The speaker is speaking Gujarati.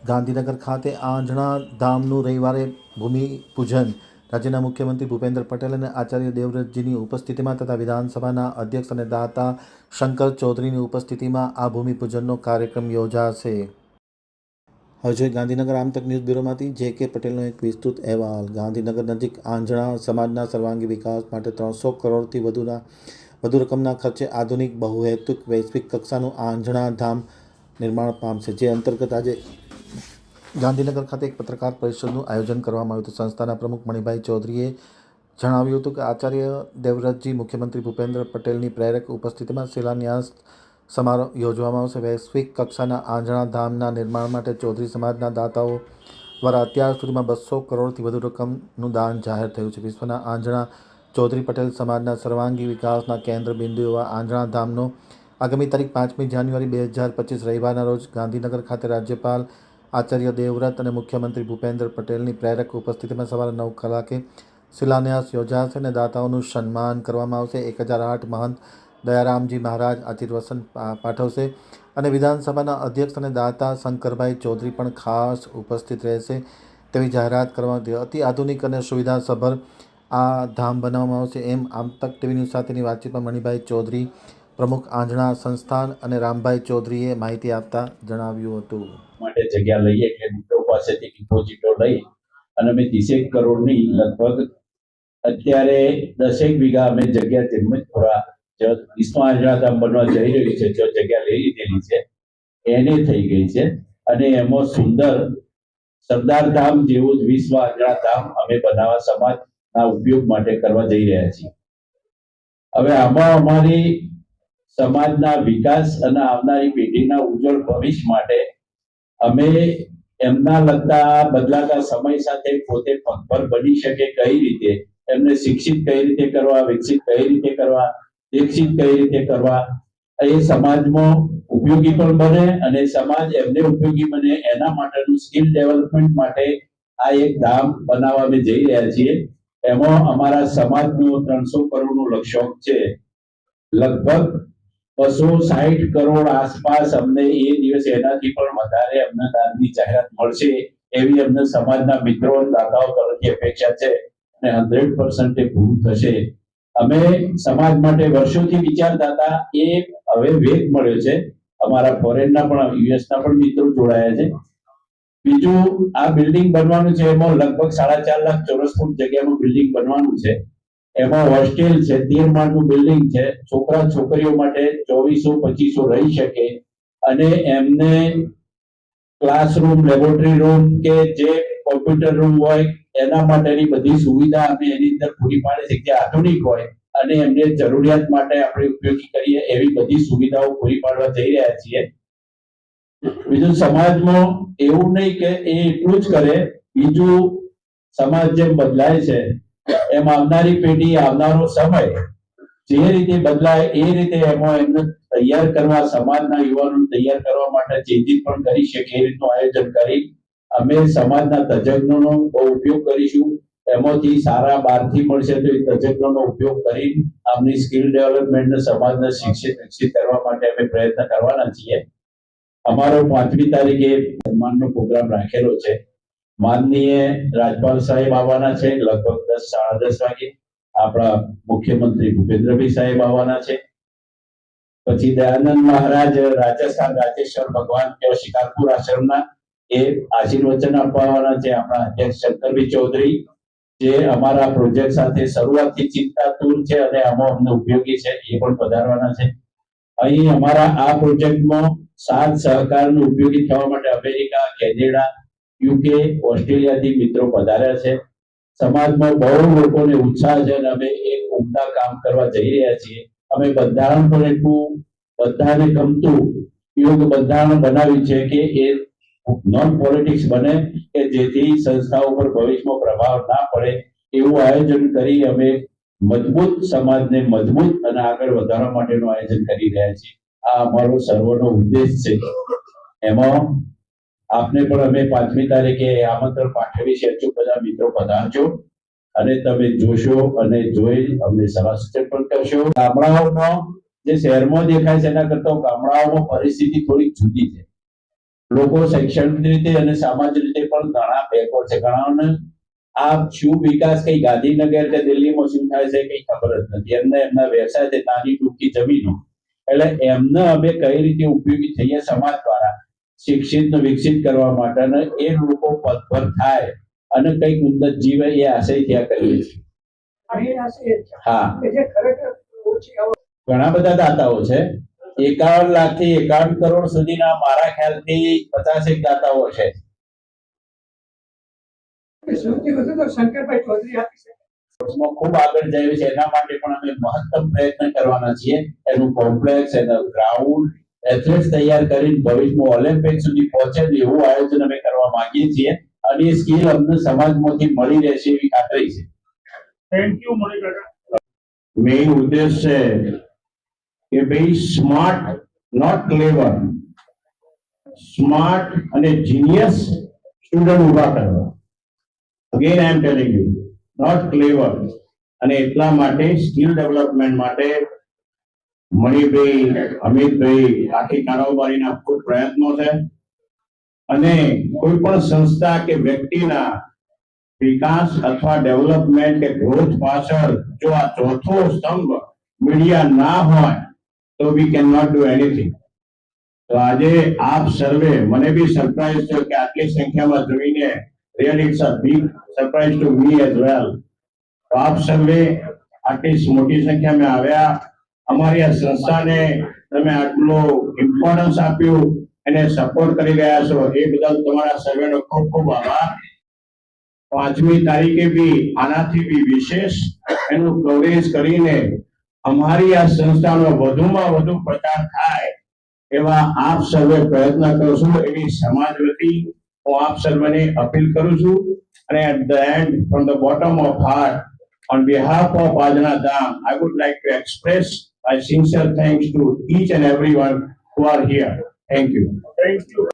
ગાંધીનગર ખાતે આંજણા ધામનું રવિવારે ભૂમિપૂજન રાજ્યના મુખ્યમંત્રી ભૂપેન્દ્ર પટેલ અને આચાર્ય દેવવ્રતજીની ઉપસ્થિતિમાં તથા વિધાનસભાના અધ્યક્ષ અને દાતા શંકર ચૌધરીની ઉપસ્થિતિમાં આ ભૂમિપૂજનનો કાર્યક્રમ યોજાશે. હવે જોઈએ ગાંધીનગર આમતક ન્યૂઝ બ્યુરોમાંથી જે કે પટેલનો એક વિસ્તૃત અહેવાલ. ગાંધીનગર નજીક આંજણા સમાજના સર્વાંગી વિકાસ માટે 300 કરોડથી વધુ રકમના ખર્ચે આધુનિક બહુહેતુક વૈશ્વિક કક્ષાનું આંજણા ધામ નિર્માણ પામશે, જે અંતર્ગત આજે ગાંધીનગર ખાતે એક પત્રકાર પરિષદનું આયોજન કરવામાં આવ્યું હતું. સંસ્થાના પ્રમુખ મણિભાઈ ચૌધરીએ જણાવ્યું હતું કે આચાર્ય દેવવ્રતજી, મુખ્યમંત્રી ભૂપેન્દ્ર પટેલની પ્રેરક ઉપસ્થિતિમાં શિલાન્યાસ સમારોહ યોજવામાં આવશે. વૈશ્વિક કક્ષાના આંજણા ધામના નિર્માણ માટે ચૌધરી સમાજના દાતાઓ દ્વારા અત્યાર સુધીમાં 200 કરોડથી વધુ રકમનું દાન જાહેર થયું છે. વિશ્વના આંજણા ચૌધરી પટેલ સમાજના સર્વાંગી વિકાસના કેન્દ્ર બિંદુ એવા આંજણા ધામનો આગામી તારીખ 5મી જાન્યુઆરી 2025 રવિવારના રોજ ગાંધીનગર ખાતે રાજ્યપાલ આચાર્ય દેવવ્રત અને મુખ્યમંત્રી ભૂપેન્દ્ર પટેલની પ્રેરક ઉપસ્થિતિમાં સવારે 9 કલાકે શિલાન્યાસ યોજાશે અને દાતાઓનું સન્માન કરવામાં આવશે. 1008 મહંત દયારામજી મહારાજ આશીર્વચન પાઠવશે અને વિધાનસભાના અધ્યક્ષ અને દાતા શંકરભાઈ ચૌધરી પણ ખાસ ઉપસ્થિત રહેશે તેવી જાહેરાત કરવામાં આવી. અતિ આધુનિક અને સુવિધાસભર આ ધામ બનાવવામાં આવશે એમ આમતક ટીવી ન્યૂઝ સાથેની વાતચીતમાં મણિભાઈ ચૌધરી, પ્રમુખ આંજણા સંસ્થાન અને રામભાઈ ચૌધરીએ માહિતી આપતા જણાવ્યું હતું. માટે જગ્યા લઈએ એટલે મિત્રો પાસેથી ડિપોઝિટો લઈ અને અમે 30 કરોડની લગભગ અત્યારે 10 વીઘા અમે જગ્યા જેમતપુરા વિશ્વ આંજણા ધામ બનવા જઈ રહ્યું છે, જો જગ્યા લઈ લીધેલી છે એને થઈ ગઈ છે અને એમાં સુંદર સરદાર ધામ જેવું જ વિશ્વ આંજણા ધામ અમે બનાવવા સમાજના ઉપયોગ માટે કરવા જઈ રહ્યા છીએ. હવે આમાં અમારી સમાજના વિકાસ અને આવનારી પેઢીના ઉજ્જવળ ભવિષ્ય માટે અમે એમના લગતા બદલાતા સમય સાથે પોતે પગભર બની શકે કઈ રીતે, એમને શિક્ષિત કઈ રીતે કરવા, વિકસિત કઈ રીતે કરવા, દીક્ષિત કઈ રીતે કરવા, એ સમાજમાં ઉપયોગી પણ બને અને સમાજ એમને ઉપયોગી બને એના માટેનું સ્કિલ ડેવલપમેન્ટ માટે આ એક ધામ બનાવવા અમે જઈ રહ્યા છીએ. એમાં અમારા સમાજનું 300 કરોડનું લક્ષ્ય છે. લગભગ 260 કરોડ આસપાસ અમને એ દિવસે એનાથી પણ વધારે અમને દાનની જાહેરાત મળશે એવી અમને સમાજના મિત્રો અને દાતાઓ તરફથી અપેક્ષા છે અને 100% એ પૂરું થશે. અમે સમાજ માટે વર્ષોથી વિચારતા હતા, એ હવે વેગ મળ્યો છે. અમારા ફોરેનના પણ યુએસના પણ મિત્રો જોડાયા છે. બીજું, આ બિલ્ડિંગ બનવાનું છે એમાં લગભગ 4.5 લાખ ચોરસ ફૂટ જગ્યામાં બિલ્ડિંગ બનવાનું છે. એમાં હોસ્ટેલ છે, 13 માળનું બિલ્ડિંગ છે. છોકરા છોકરીઓ માટે 2400-2500 રહી શકે અને એમને ક્લાસરૂમ, લેબોરેટરી રૂમ કે જે કોમ્પ્યુટર રૂમ હોય એના માટેની બધી સુવિધા અમે એની અંદર પૂરી પાડી શકીએ, જે આધુનિક હોય અને એમને જરૂરિયાત માટે આપણે ઉપયોગી કરીએ એવી બધી સુવિધાઓ પૂરી પાડવા જઈ રહ્યા છીએ. બીજું, સમાજમાં એવું નહીં કે એ એટલું જ કરે, બીજું સમાજ જેમ બદલાય છે એમ આવનારી પેઢી, આવનારો સમય જે રીતે બદલાય એ રીતે એમાં એમને તૈયાર કરવા, સમાજના યુવાનોને તૈયાર કરવા માટે ચેન્જીસ પણ કરી શકે એ રીતનું આયોજન કરી અમે સમાજના તજજ્ઞોનો બહુ ઉપયોગ કરીશું. એમાંથી સારા બહારથી મળશે તો એ તજજ્ઞોનો ઉપયોગ કરી આમની સ્કિલ ડેવલપમેન્ટ સમાજને શિક્ષિત વિકસિત કરવા માટે અમે પ્રયત્ન કરવાના છીએ. અમારો 5મી તારીખે સન્માનનો પ્રોગ્રામ રાખેલો છે. માનનીય રાજપાલ સાહેબ આવવાના છે, લગભગ 10-10:30 વાગે. આપણા મુખ્યમંત્રી ભૂપેન્દ્રભાઈ સાહેબ આવવાના છે. પછી દયાનંદ મહારાજ રાજસ્થાન રાજેશ્વર ભગવાન કે શિકારપુર આશ્રમના એ આશીર્વચન આપવાના છે. આપણા અધ્યક્ષ શંકરભાઈ ચૌધરી, જે અમારા પ્રોજેક્ટ સાથે શરૂઆતથી ચિંતાતુર છે અને આમાં અમને ઉપયોગી છે, એ પણ પધારવાના છે. અહીં અમારા આ પ્રોજેક્ટમાં સાથ સહકારનું ઉપયોગી થવા માટે અમેરિકા, કેનેડા, યુકે, ઓસ્ટ્રેલિયાથી મિત્રો પધાર્યા છે. સમાજમાં બહુ લોકોને ઉત્સાહ છે અને અમે એક ઉમદા કામ કરવા જઈ રહ્યા છીએ. અમે બંધારણ પણ એટલું બધાને ગમતું યોગ બંધારણ બનાવ્યું છે કે એ નોન પોલિટિક્સ બને કે જેથી સંસ્થાઓ પર ભવિષ્યમાં પ્રભાવ ના પડે એવું આયોજન કરી અમે મજબૂત સમાજને મજબૂત અને આગળ વધારવા માટેનું આયોજન કરી રહ્યા છીએ. આ અમારો સર્વનો ઉદ્દેશ છે. એમાં આપને પણ અમે 5મી તારીખે આમંત્રણ પાઠવી છે. અચૂક બધા મિત્રો પધારજો અને તમે જોશો અને જોઈ અમને સલાહ સૂચન પણ કરશો. ગામડાઓમાં જે શહેરમાં દેખાય છે એના કરતા ગામડાઓમાં પરિસ્થિતિ થોડી જુદી છે. લોકો શૈક્ષણિક રીતે અને સામાજિક રીતે પણ ઘણા બેકવર્ડ છે. ઘણાને આ શું વિકાસ કઈ ગાંધીનગર કે દિલ્હીમાં શું થાય છે કઈ ખબર જ નથી. એમને એમના વ્યવસાય છે નાની ટૂંકી જમીનો, એટલે એમને અમે કઈ રીતે ઉપયોગી થઈએ સમાજ દ્વારા શિક્ષિત ને વિકસિત કરવા માટે, અને એ લોકો પદભર થાય અને કઈક ઉન્નત જીવે એ આશયથી આ કરીએ છીએ. હા, ઘણા બધા દાતાઓ છે. 51 લાખથી 51 કરોડ સુધીના મારા ખ્યાલથી 50 દાતાઓ છે. સૌથી વધુ તો શંકરભાઈ ચૌધરી આપી શકે. સ્પોર્ટ્સમાં ખૂબ આગળ જાય છે. એના માટે પણ અમે મહત્તમ પ્રયત્ન કરવાના છીએ. એનું કોમ્પ્લેક્સ, એનું ગ્રાઉન્ડ, એથ્લેટ્સ તૈયાર કરીને ભવિષ્યમાં ઓલિમ્પિક સુધી પહોંચે એવું આયોજન અમે કરવા માંગીએ છીએ, અને એ સ્કિલ અમને સમાજમાંથી મળી રહેશે એવી ખાતરી છે. Thank you મણિકાકા. મેઇન ઉદ્દેશ છે કે ભાઈ સ્માર્ટ નોટ ક્લેવર, સ્માર્ટ અને જીનિયસ સ્ટુડન્ટ ઉભા કરવા. Again I am telling you, not clever. અને એટલા માટે સ્કિલ ડેવલપમેન્ટ માટે મણિભાઈ, અમિતભાઈ, આખી કારોબારીના ખૂબ પ્રયત્નો છે. અને કોઈ પણ સંસ્થા કે વ્યક્તિના વિકાસ અથવા ડેવલપમેન્ટ કે ગ્રોથ પાછળ જો આ ચોથો સ્તંભ મીડિયા ના હોય તો we can not do anything. તો આજે આપ સર્વે, મને બી સરપ્રાઈઝ થયો કે આટલી સંખ્યામાં જોઈને, really it's a big surprise to me as well. તો આપ સર્વે આટલી મોટી સંખ્યામાં આવ્યા, અમારી આ સંસ્થાને તમે આટલો ઇમ્પોર્ટન્સ આપ્યું, એને સપોર્ટ કરી રહ્યા છો, એ બદલ તમારા સર્વેનો ખૂબ ખૂબ આભાર. 5મી તારીખે બી આનાથી બી વિશેષ એનું કવરેજ કરીને અમારી આ સંસ્થાનો વધુમાં વધુ પ્રચાર થાય એવા આપ સર્વે પ્રયત્ન કરશો એવી સમાજ વતી હું આપ સર્વેને અપીલ કરું છું. અને at the end, from the bottom of heart, on behalf of Ajna Dham, I would like to express my sincere thanks to each and everyone who are here. Thank you. Thank you.